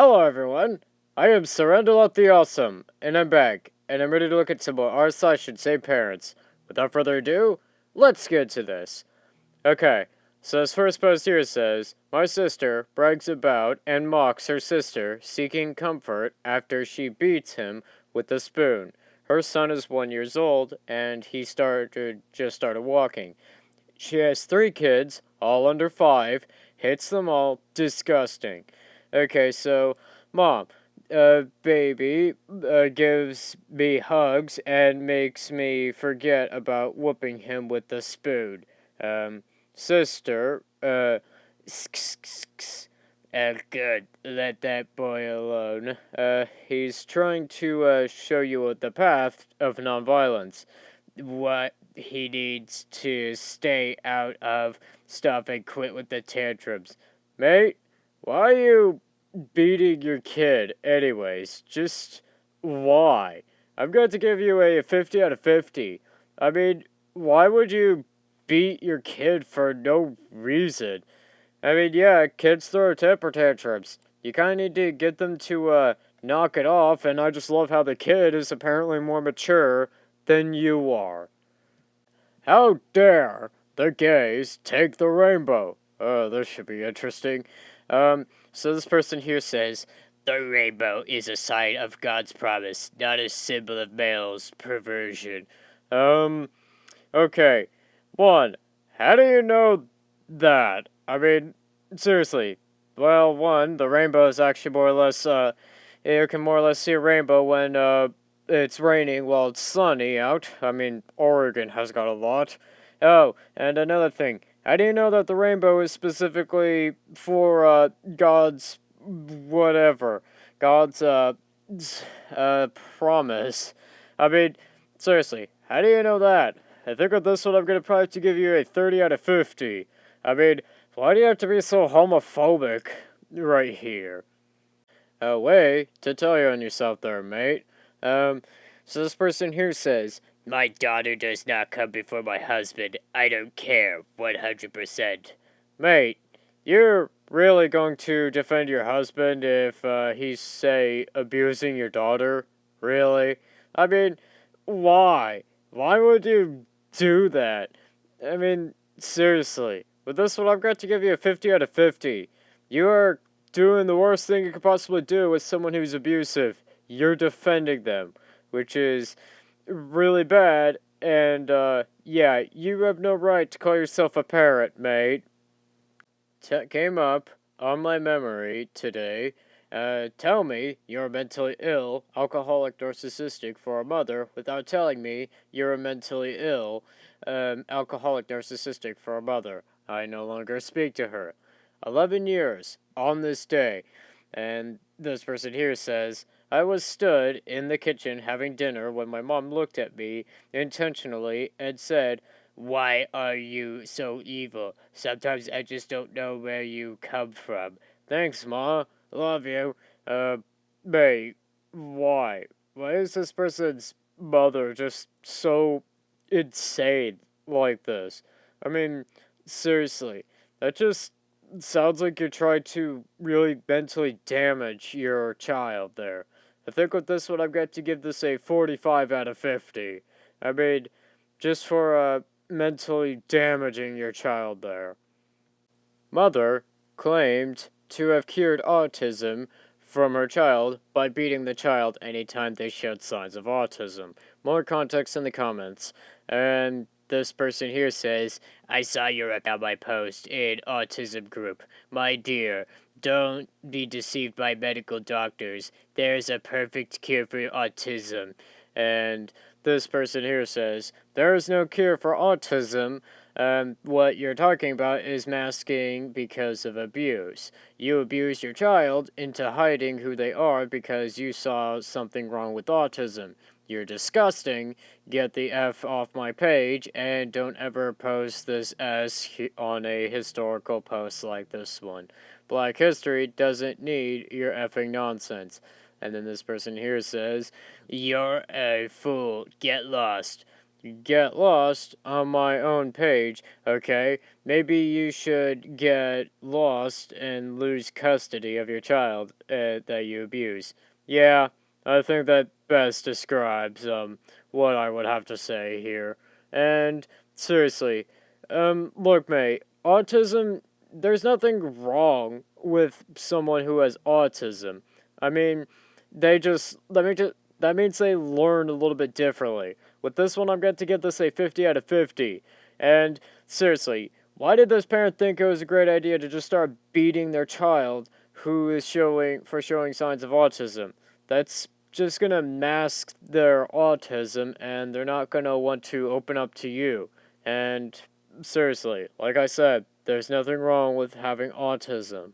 Hello everyone, I am Surrendalot the Awesome, and I'm back, and I'm ready to look at some more InsaneParents. Without further ado, let's get to this. Okay, so this first post here says, my sister brags about and mocks her sister seeking comfort after she beats him with a spoon. Her son is 1 year old, and he just started walking. She has 3 kids, all under 5, hates them all, disgusting. Okay, so, Mom, baby, gives me hugs and makes me forget about whooping him with the spoon. Sister, good, let that boy alone. He's trying to, show you the path of nonviolence. What he needs to stay out of stuff and quit with the tantrums. Mate, why are you beating your kid anyways? Just why? I'm going to give you a 50 out of 50. I mean, why would you beat your kid for no reason? I mean, yeah, kids throw temper tantrums. You kind of need to get them to, knock it off, and I just love how the kid is apparently more mature than you are. How dare the gays take the rainbow? Oh, this should be interesting. So this person here says, the rainbow is a sign of God's promise, not a symbol of male's perversion. Okay. One, how do you know that? I mean, seriously. Well, one, the rainbow is actually more or less, you can more or less see a rainbow when, it's raining while it's sunny out. I mean, Oregon has got a lot. Oh, and another thing. How do you know that the rainbow is specifically for, God's whatever? God's, promise? I mean, seriously, how do you know that? I think with this one, I'm going to probably have to give you a 30 out of 50. I mean, why do you have to be so homophobic right here? Way to tell you on yourself there, mate. So this person here says, my daughter does not come before my husband. I don't care, 100%. Mate, you're really going to defend your husband if he's, say, abusing your daughter? Really? I mean, why? Why would you do that? I mean, seriously. With this one, I've got to give you a 50 out of 50. You are doing the worst thing you could possibly do with someone who's abusive. You're defending them, which is really bad, and, yeah, you have no right to call yourself a parent, mate. Came up on my memory today. Tell me you're mentally ill, alcoholic, narcissistic for a mother without telling me you're a mentally ill, alcoholic, narcissistic for a mother. I no longer speak to her. 11 years on this day. And this person here says, I was stood in the kitchen having dinner when my mom looked at me intentionally and said, why are you so evil? Sometimes I just don't know where you come from. Thanks, Ma. Love you. May, why? Why is this person's mother just so insane like this? I mean, seriously, that just sounds like you're trying to really mentally damage your child there. I think with this one, I've got to give this a 45 out of 50. I mean, just for, mentally damaging your child there. Mother claimed to have cured autism from her child by beating the child anytime they showed signs of autism. More context in the comments. And this person here says, I saw your about my post in autism group. My dear, don't be deceived by medical doctors. There's a perfect cure for autism. And this person here says, there is no cure for autism. What you're talking about is masking because of abuse. You abuse your child into hiding who they are because you saw something wrong with autism. You're disgusting. Get the F off my page and don't ever post this as on a historical post like this one. Black history doesn't need your effing nonsense. And then this person here says, you're a fool. Get lost. get lost on my own page, okay? Maybe you should get lost and lose custody of your child that you abuse. Yeah, I think that best describes what I would have to say here. And seriously, look, mate, autism. There's nothing wrong with someone who has autism. I mean, they just let me just that means they learn a little bit differently. With this one, I'm going to give this a 50 out of 50. And seriously, why did this parent think it was a great idea to just start beating their child who is showing signs of autism? That's just going to mask their autism and they're not going to want to open up to you. And seriously, like I said, there's nothing wrong with having autism.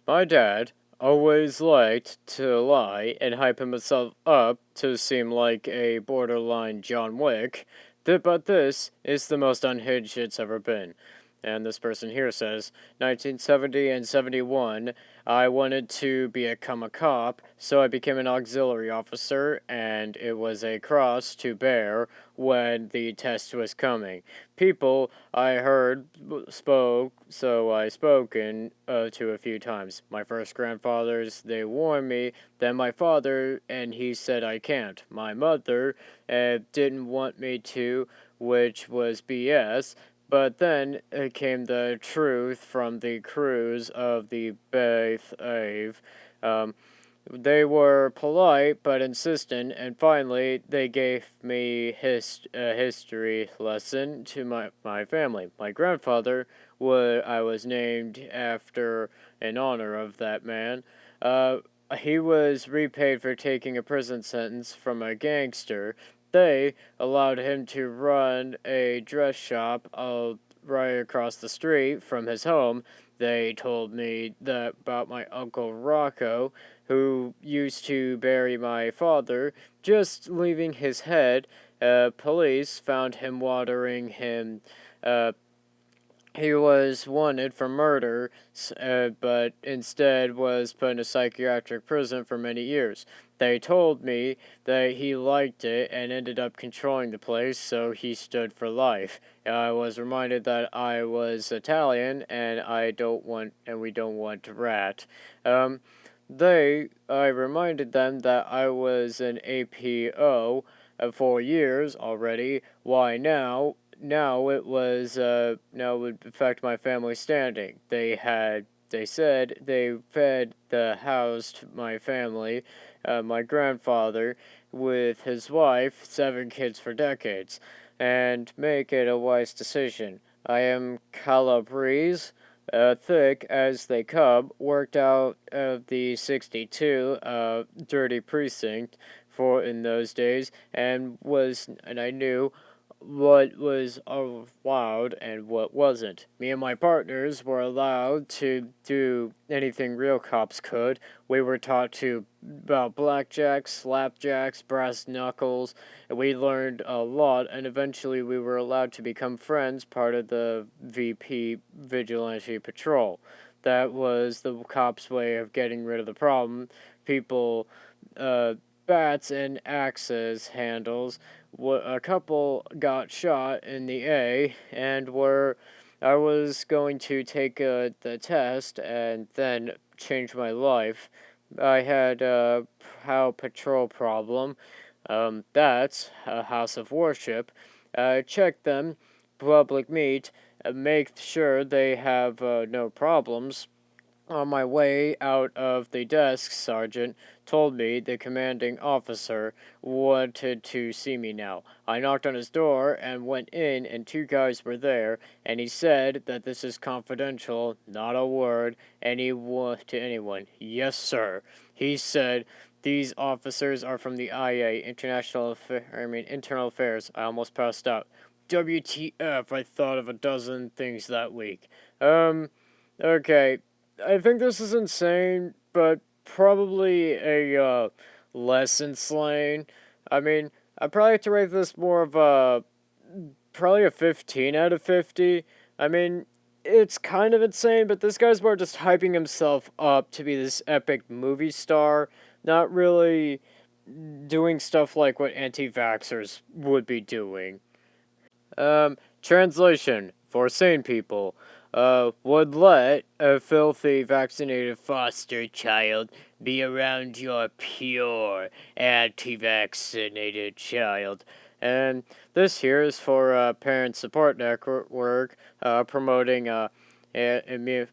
My dad always liked to lie and hype himself up to seem like a borderline John Wick, but this is the most unhinged it's ever been. And this person here says, 1970 and 71, I wanted to become a cop, so I became an auxiliary officer, and it was a cross to bear when the test was coming. People I heard spoke, so I spoken to a few times. My first grandfathers, they warned me, then my father, and he said I can't. My mother didn't want me to, which was BS. But then came the truth from the crews of the Beth Ave. Um, they were polite but insistent, and finally they gave me a history lesson to my family. My grandfather, I was named after in honor of that man. Uh, he was repaid for taking a prison sentence from a gangster. They allowed him to run a dress shop right across the street from his home. They told me that about my uncle Rocco, who used to bury my father, just leaving his head. Police found him watering him. Uh, he was wanted for murder, but instead was put in a psychiatric prison for many years. They told me that he liked it and ended up controlling the place, so he stood for life. I was reminded that I was Italian, and we don't want rat. Um, I reminded them that I was an APO for years already. Why now? Now it would affect my family standing. They said they housed my family, my grandfather, with his wife, 7 kids for decades, and make it a wise decision. I am Calabrese, thick as they come, worked out of the 62 dirty precinct for in those days, and I knew what was allowed and what wasn't. Me and my partners were allowed to do anything real cops could. We were taught to about blackjacks, slapjacks, brass knuckles, and we learned a lot, and eventually we were allowed to become friends, part of the VP Vigilante Patrol. That was the cops' way of getting rid of the problem. People, uh, bats and axes handles. A couple got shot in the A and were. I was going to take the test and then change my life. I had a patrol problem. That's a house of worship. Check them, public meet, make sure they have no problems. On my way out of the desk, Sergeant told me the commanding officer wanted to see me now. I knocked on his door and went in, and 2 guys were there, and he said that this is confidential, not a word to anyone. Yes, sir. He said these officers are from the IA, Internal Affairs. I almost passed out. WTF, I thought of a dozen things that week. Okay. I think this is insane, but probably a less insane. I mean, I probably have to rate this more of a probably a 15 out of 50. I mean, it's kind of insane, but this guy's more just hyping himself up to be this epic movie star, not really doing stuff like what anti-vaxxers would be doing. Translation for sane people. Would let a filthy vaccinated foster child be around your pure anti-vaccinated child. And this here is for Parent Support Network, promoting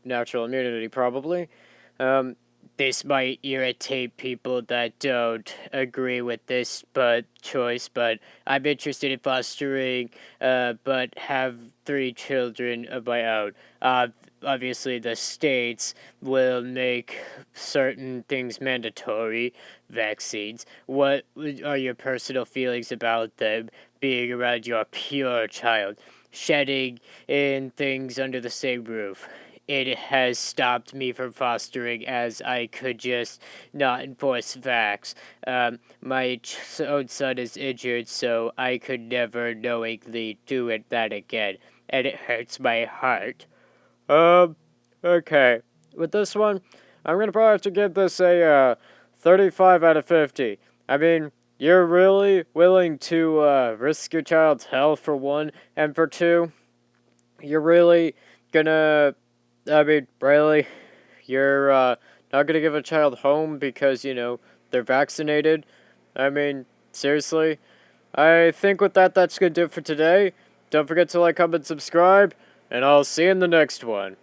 natural immunity, probably. Um, this might irritate people that don't agree with this choice, but I'm interested in fostering, but have 3 children of my own. Obviously, the states will make certain things mandatory, vaccines. What are your personal feelings about them being around your pure child, shedding in things under the same roof? It has stopped me from fostering, as I could just not enforce vax. My own son is injured, so I could never knowingly do that again, and it hurts my heart. Um, okay. With this one, I'm gonna probably have to give this a 35 out of 50. I mean, you're really willing to risk your child's health for one, and for two, you're really gonna. I mean, really, you're not gonna give a child home because they're vaccinated. I mean, seriously. I think with that, that's gonna do it for today. Don't forget to like, comment, subscribe, and I'll see you in the next one.